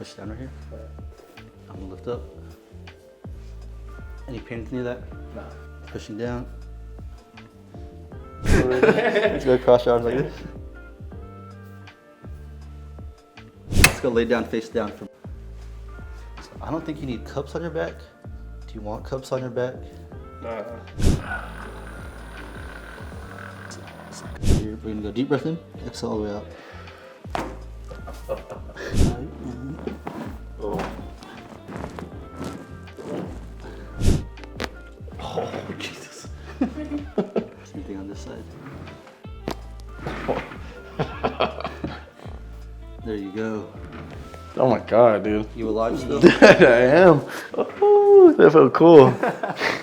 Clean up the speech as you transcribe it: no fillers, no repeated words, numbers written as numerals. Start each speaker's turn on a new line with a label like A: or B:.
A: push down right here. I'm gonna lift up. Any pain with any of that?
B: No.
A: Pushing down. Let's go across your arms like this. Let's go lay down, face down. So I don't think you need cups on your back. Do you want cups on your back? We're gonna go deep breath in, exhale all the way out. Oh, Jesus. Same thing on this side. There you go.
B: Oh my God, dude.
A: You alive still?
B: I am. Oh, that felt cool.